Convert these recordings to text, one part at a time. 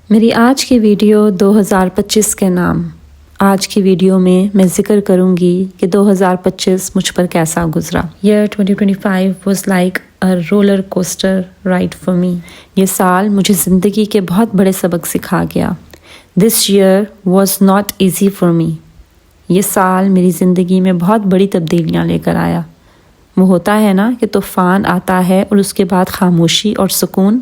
میری آج کی ویڈیو 2025 کے نام. آج کی ویڈیو میں ذکر کروں گی کہ 2025 مجھ پر کیسا گزرا. Year 2025 was like a roller coaster ride for me. یہ سال مجھے زندگی کے بہت بڑے سبق سکھا گیا. This year was not easy for me. یہ سال میری زندگی میں بہت بڑی تبدیلیاں لے کر آیا. وہ ہوتا ہے نا کہ طوفان آتا ہے اور اس کے بعد خاموشی اور سکون.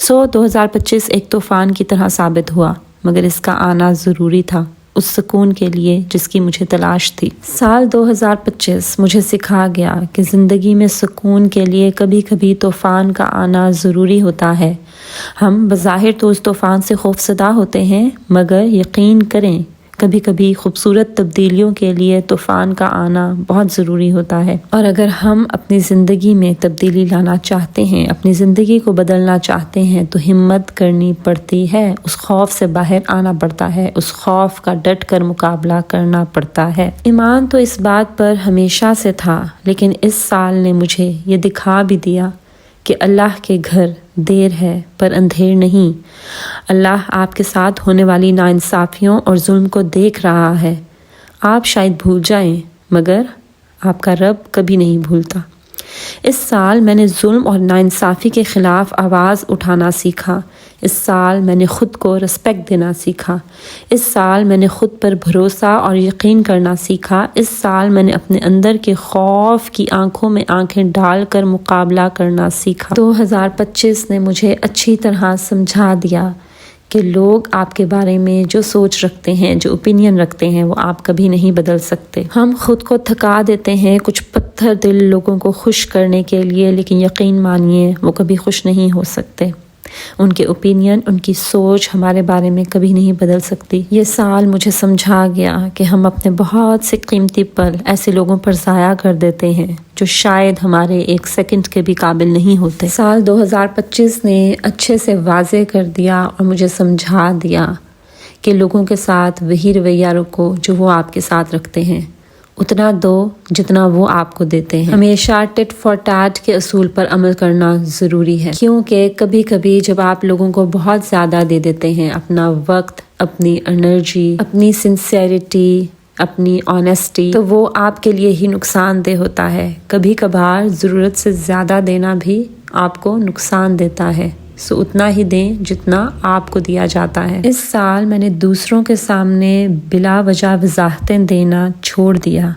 2025 ایک طوفان کی طرح ثابت ہوا، مگر اس کا آنا ضروری تھا اس سکون کے لیے جس کی مجھے تلاش تھی. سال 2025 مجھے سکھا گیا کہ زندگی میں سکون کے لیے کبھی کبھی طوفان کا آنا ضروری ہوتا ہے. ہم بظاہر تو اس طوفان سے خوفزدہ ہوتے ہیں، مگر یقین کریں کبھی کبھی خوبصورت تبدیلیوں کے لیے طوفان کا آنا بہت ضروری ہوتا ہے. اور اگر ہم اپنی زندگی میں تبدیلی لانا چاہتے ہیں، اپنی زندگی کو بدلنا چاہتے ہیں، تو ہمت کرنی پڑتی ہے. اس خوف سے باہر آنا پڑتا ہے، اس خوف کا ڈٹ کر مقابلہ کرنا پڑتا ہے. ایمان تو اس بات پر ہمیشہ سے تھا، لیکن اس سال نے مجھے یہ دکھا بھی دیا کہ اللہ کے گھر دیر ہے پر اندھیر نہیں. اللہ آپ کے ساتھ ہونے والی ناانصافیوں اور ظلم کو دیکھ رہا ہے. آپ شاید بھول جائیں، مگر آپ کا رب کبھی نہیں بھولتا. اس سال میں نے ظلم اور ناانصافی کے خلاف آواز اٹھانا سیکھا. اس سال میں نے خود کو رسپیکٹ دینا سیکھا. اس سال میں نے خود پر بھروسہ اور یقین کرنا سیکھا. اس سال میں نے اپنے اندر کے خوف کی آنکھوں میں آنکھیں ڈال کر مقابلہ کرنا سیکھا. 2025 نے مجھے اچھی طرح سمجھا دیا کہ لوگ آپ کے بارے میں جو سوچ رکھتے ہیں، جو اوپینین رکھتے ہیں، وہ آپ کبھی نہیں بدل سکتے. ہم خود کو تھکا دیتے ہیں کچھ پتھر دل لوگوں کو خوش کرنے کے لیے، لیکن یقین مانیے وہ کبھی خوش نہیں ہو سکتے. ان کے اوپینین، ان کی سوچ ہمارے بارے میں کبھی نہیں بدل سکتی. یہ سال مجھے سمجھا گیا کہ ہم اپنے بہت سے قیمتی پل ایسے لوگوں پر ضائع کر دیتے ہیں جو شاید ہمارے ایک سیکنڈ کے بھی قابل نہیں ہوتے. سال 2025 نے اچھے سے واضح کر دیا اور مجھے سمجھا دیا کہ لوگوں کے ساتھ وہی رویہ رکھو جو وہ آپ کے ساتھ رکھتے ہیں. اتنا دو جتنا وہ آپ کو دیتے ہیں. ہمیشہ ٹٹ فار ٹیٹ کے اصول پر عمل کرنا ضروری ہے، کیونکہ کبھی کبھی جب آپ لوگوں کو بہت زیادہ دے دیتے ہیں، اپنا وقت، اپنی انرجی، اپنی سنسیئرٹی، اپنی آنیسٹی، تو وہ آپ کے لیے ہی نقصان دہ ہوتا ہے. کبھی کبھار ضرورت سے زیادہ دینا بھی آپ کو نقصان دیتا ہے. سو اتنا ہی دیں جتنا آپ کو دیا جاتا ہے. اس سال میں نے دوسروں کے سامنے بلا وجہ وضاحتیں دینا چھوڑ دیا.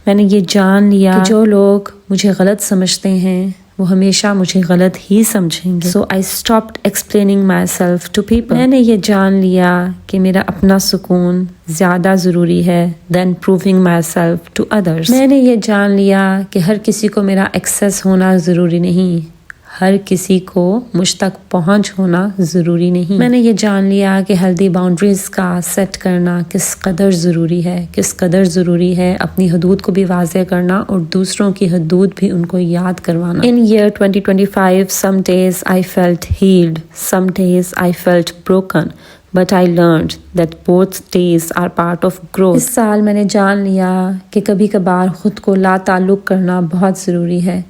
میں نے یہ جان لیا کہ جو لوگ مجھے غلط سمجھتے ہیں وہ ہمیشہ مجھے غلط ہی سمجھیں گے. So I stopped explaining myself to people. میں نے یہ جان لیا کہ میرا اپنا سکون زیادہ ضروری ہے than proving myself to others. میں نے یہ جان لیا کہ ہر کسی کو میرا ایکسیس ہونا ضروری نہیں، ہر کسی کو مجھ تک پہنچ ہونا ضروری نہیں. میں نے یہ جان لیا کہ ہیلدی باؤنڈریز کا سیٹ کرنا کس قدر ضروری ہے، کس قدر ضروری ہے اپنی حدود کو بھی واضح کرنا اور دوسروں کی حدود بھی ان کو یاد کروانا. In year 2025 some days I felt healed, some days I felt broken, but I learned that both days are part of growth. اس سال میں نے جان لیا کہ کبھی کبھار خود کو لا تعلق کرنا بہت ضروری ہے،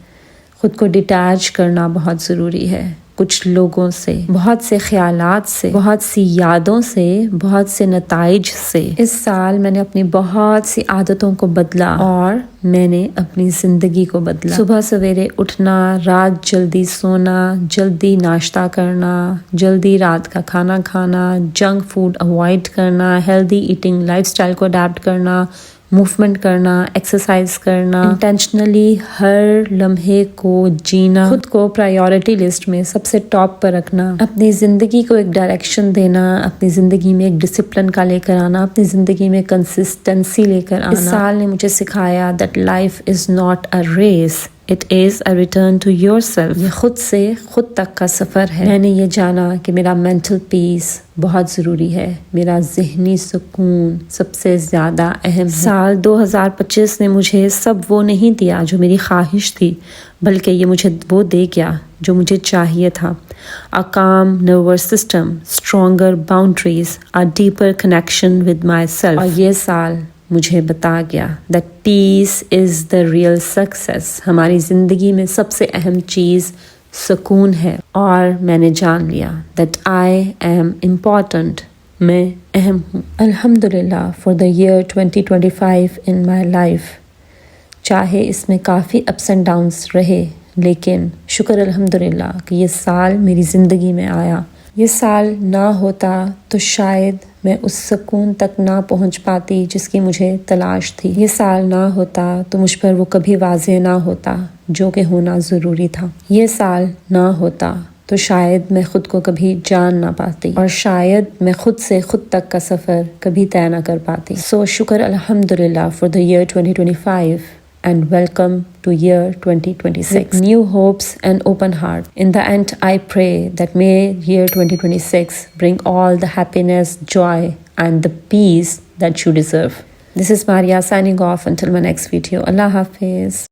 خود کو ڈیٹیچ کرنا بہت ضروری ہے، کچھ لوگوں سے، بہت سے خیالات سے، بہت سی یادوں سے، بہت سے نتائج سے. اس سال میں نے اپنی بہت سی عادتوں کو بدلا اور میں نے اپنی زندگی کو بدلا. صبح سویرے اٹھنا، رات جلدی سونا، جلدی ناشتہ کرنا، جلدی رات کا کھانا کھانا، جنک فوڈ اوائڈ کرنا، ہیلدی ایٹنگ لائف سٹائل کو اڈیپٹ کرنا، موومنٹ کرنا، ایکسرسائز کرنا، انٹینشنلی ہر لمحے کو جینا، خود کو پرائیورٹی لسٹ میں سب سے ٹاپ پر رکھنا، اپنی زندگی کو ایک ڈائریکشن دینا، اپنی زندگی میں ایک ڈسپلن کا لے کر آنا، اپنی زندگی میں کنسسٹنسی لے کر آنا. اس سال نے مجھے سکھایا that life is not a race, it is a return to yourself. یہ خود سے خود تک کا سفر ہے. میں نے یہ جانا کہ میرا مینٹل پیس بہت ضروری ہے، میرا ذہنی سکون سب سے زیادہ اہم ہے. سال 2025 نے مجھے سب وہ نہیں دیا جو میری خواہش تھی، بلکہ یہ مجھے وہ دے گیا جو مجھے چاہیے تھا. A calm nervous system, stronger boundaries, a deeper connection with myself. اور یہ سال مجھے بتا گیا that peace is the real success. ہماری زندگی میں سب سے اہم چیز سکون ہے اور میں نے جان لیا that I am important. میں اہم ہوں. الحمدللہ for the year 2025 in my life. چاہے اس میں کافی اپس اینڈ ڈاؤنس رہے، لیکن شکر الحمدللہ کہ یہ سال میری زندگی میں آیا. یہ سال نہ ہوتا تو شاید میں اس سکون تک نہ پہنچ پاتی جس کی مجھے تلاش تھی. یہ سال نہ ہوتا تو مجھ پر وہ کبھی واضح نہ ہوتا جو کہ ہونا ضروری تھا. یہ سال نہ ہوتا تو شاید میں خود کو کبھی جان نہ پاتی، اور شاید میں خود سے خود تک کا سفر کبھی طے نہ کر پاتی. سو شکر الحمدللہ for the year 2025 and welcome to year 2026. With new hopes and open heart. In the end, I pray that may year 2026 bring all the happiness, joy and the peace that you deserve. This is Maria signing off until my next video. Allah Hafiz.